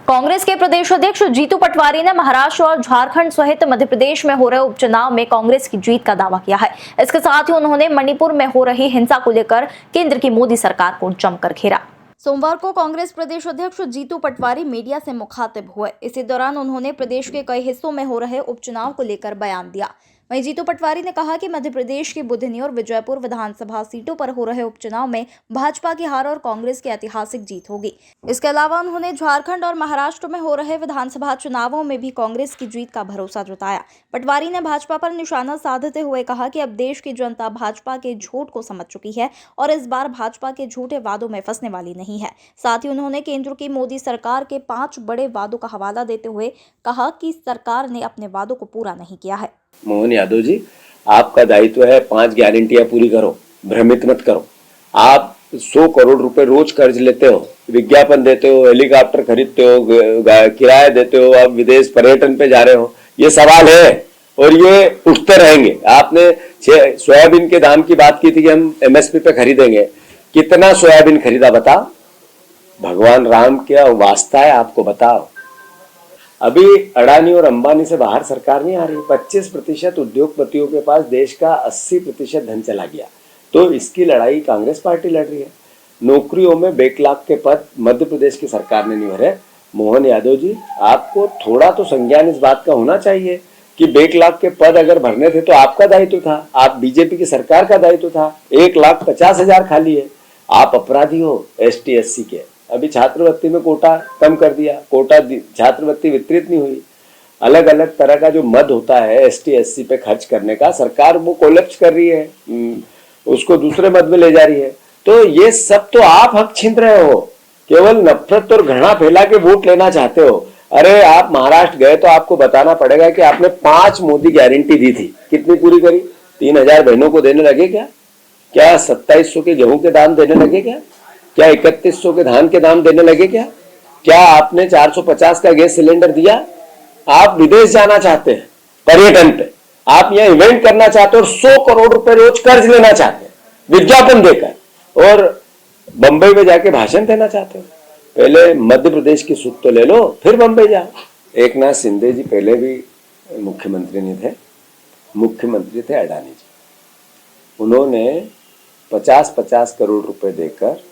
कांग्रेस के प्रदेश अध्यक्ष जीतू पटवारी ने महाराष्ट्र और झारखंड सहित मध्य प्रदेश में हो रहे उपचुनाव में कांग्रेस की जीत का दावा किया है। इसके साथ ही उन्होंने मणिपुर में हो रही हिंसा को लेकर केंद्र की मोदी सरकार को जमकर घेरा। सोमवार को कांग्रेस प्रदेश अध्यक्ष जीतू पटवारी मीडिया से मुखातिब हुए। इसी दौरान उन्होंने प्रदेश के कई हिस्सों में हो रहे उपचुनाव को लेकर बयान दिया। वहीं जीतू पटवारी ने कहा कि मध्य प्रदेश की बुधनी और विजयपुर विधानसभा सीटों पर हो रहे उपचुनाव में भाजपा की हार और कांग्रेस की ऐतिहासिक जीत होगी। इसके अलावा उन्होंने झारखंड और महाराष्ट्र में हो रहे विधानसभा चुनावों में भी कांग्रेस की जीत का भरोसा जताया। पटवारी ने भाजपा पर निशाना साधते हुए कहा कि अब देश की जनता भाजपा के झूठ को समझ चुकी है और इस बार भाजपा के झूठे वादों में फंसने वाली नहीं है। साथ ही उन्होंने केंद्र की मोदी सरकार के 5 बड़े वादों का हवाला देते हुए कहा कि सरकार ने अपने वादों को पूरा नहीं किया है। मोहन यादव जी, आपका दायित्व है 5 गारंटियां पूरी करो, भ्रमित मत करो। आप 100 करोड़ रुपए रोज कर्ज लेते हो, विज्ञापन देते हो, हेलीकॉप्टर खरीदते हो, किराया देते हो, आप विदेश पर्यटन पे जा रहे हो। ये सवाल है और ये उठते रहेंगे। आपने सोयाबीन के दाम की बात की थी कि हम एमएसपी पे खरीदेंगे। कितना सोयाबीन खरीदा बताओ? भगवान राम क्या वास्ता है, आपको बताओ। अभी अडानी और अंबानी से बाहर सरकार नहीं आ रही। 25% उद्योगपतियों के पास देश का 80% धन चला गया। तो इसकी लड़ाई कांग्रेस पार्टी लड़ रही है। नौकरियों में बैकलॉग के पद मध्य प्रदेश की सरकार ने नहीं भरे। मोहन यादव जी, आपको थोड़ा तो संज्ञान इस बात का होना चाहिए कि बैकलॉग के पद अगर भरने थे तो आपका दायित्व था। आप बीजेपी की सरकार का दायित्व था। 1,50,000 खाली है। आप अपराधी हो ST SC के। अभी छात्रवृत्ति में कोटा कम कर दिया, कोटा छात्रवृत्ति वितरित नहीं हुई। अलग अलग तरह का जो मद होता है ST SC पे खर्च करने का, सरकार वो कोलैप्स कर रही है, उसको दूसरे मद में ले जा रही है। तो ये सब तो आप हक छीन रहे हो, केवल नफरत और घृणा फैला के वोट लेना चाहते हो। अरे आप महाराष्ट्र गए तो आपको बताना पड़ेगा कि आपने 5 मोदी गारंटी दी थी, कितनी पूरी करी? 3,000 बहनों को देने लगे क्या? 2700 के गेहूं के दाम देने लगे क्या? 3100 के धान के दाम देने लगे क्या आपने 450 का गैस सिलेंडर दिया? आप विदेश जाना चाहते हैं पर्यटन पे, आप यहाँ इवेंट करना चाहते हो और 100 करोड़ रुपए रोज कर्ज लेना चाहते हैं विज्ञापन देकर, और बंबई में जाके भाषण देना चाहते हो। पहले मध्य प्रदेश की सुध तो ले लो, फिर बंबई जाओ। एक नाथ शिंदे जी पहले भी मुख्यमंत्री नहीं थे, मुख्यमंत्री थे अडानी जी। उन्होंने 50-50 करोड़ रुपए देकर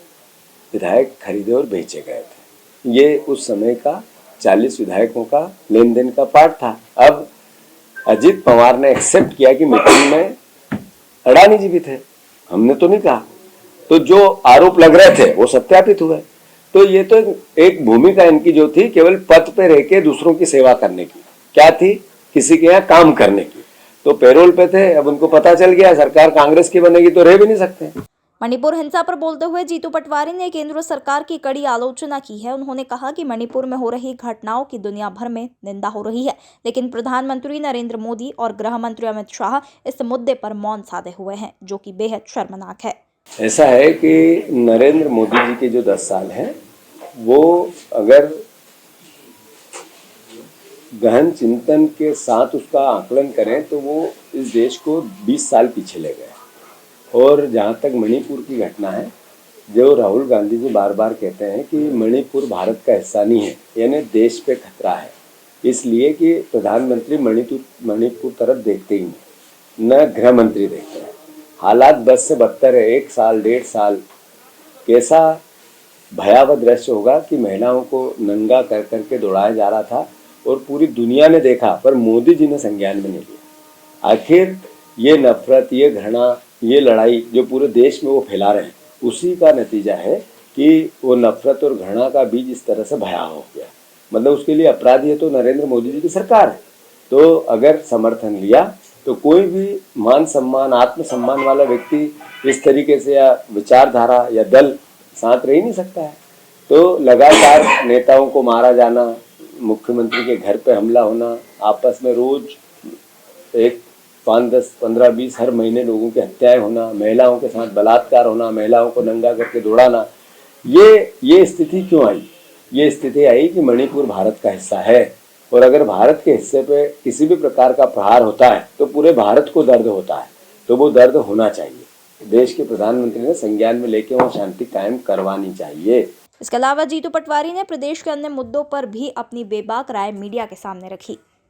विधायक खरीदे और बेचे गए थे। ये उस समय का 40 विधायकों का लेन देन का पार्ट था। अब अजित पवार ने एक्सेप्ट किया कि मीटिंग में अडानी जी भी थे, हमने तो नहीं कहा। तो जो आरोप लग रहे थे वो सत्यापित हुए। तो ये तो एक भूमिका इनकी जो थी केवल पद पे रह के दूसरों की सेवा करने की, क्या थी? किसी के यहाँ काम करने की। तो पैरोल पे थे। अब उनको पता चल गया सरकार कांग्रेस की बनेगी तो रह भी नहीं सकते। मणिपुर हिंसा पर बोलते हुए जीतू पटवारी ने केंद्र सरकार की कड़ी आलोचना की है। उन्होंने कहा कि मणिपुर में हो रही घटनाओं की दुनिया भर में निंदा हो रही है, लेकिन प्रधानमंत्री नरेंद्र मोदी और गृह मंत्री अमित शाह इस मुद्दे पर मौन साधे हुए हैं, जो कि बेहद शर्मनाक है। ऐसा है कि नरेंद्र मोदी जी के जो 10 साल हैं, वो अगर गहन चिंतन के साथ उसका आकलन करें तो वो इस देश को 20 साल पीछे ले गए। और जहाँ तक मणिपुर की घटना है, जो राहुल गांधी जी बार बार कहते हैं कि मणिपुर भारत का हिस्सा नहीं है, यानी देश पे खतरा है, इसलिए कि प्रधानमंत्री मणिपुर तरफ देखते ही नहीं, न गृह मंत्री देखते हैं। हालात बस से बदतर है। 1 साल 1.5 साल कैसा भयावह दृश्य होगा कि महिलाओं को नंगा कर करके दौड़ाया जा रहा था और पूरी दुनिया ने देखा, पर मोदी जी ने संज्ञान में नहीं लिया। आखिर ये नफरत, ये घृणा, ये लड़ाई जो पूरे देश में वो फैला रहे हैं, उसी का नतीजा है कि वो नफरत और घृणा का बीज इस तरह से भयावह हो गया। मतलब उसके लिए अपराधी है तो नरेंद्र मोदी जी की सरकार है। तो अगर समर्थन लिया तो कोई भी मान सम्मान, आत्मसम्मान वाला व्यक्ति इस तरीके से या विचारधारा या दल साथ रह ही नहीं सकता है। तो लगातार नेताओं को मारा जाना, मुख्यमंत्री के घर पे हमला होना, आपस में रोज 5, 10, 15, 20 हर महीने लोगों की हत्याएं होना, महिलाओं के साथ बलात्कार होना, महिलाओं को नंगा करके दौड़ाना, ये स्थिति क्यों आई? ये स्थिति आई कि मणिपुर भारत का हिस्सा है और अगर भारत के हिस्से पे किसी भी प्रकार का प्रहार होता है तो पूरे भारत को दर्द होता है। तो वो दर्द होना चाहिए। देश के प्रधानमंत्री ने संज्ञान में लेके वहाँ शांति कायम करवानी चाहिए। इसके अलावा जीतू पटवारी ने प्रदेश के अन्य मुद्दों पर भी अपनी बेबाक राय मीडिया के सामने रखी।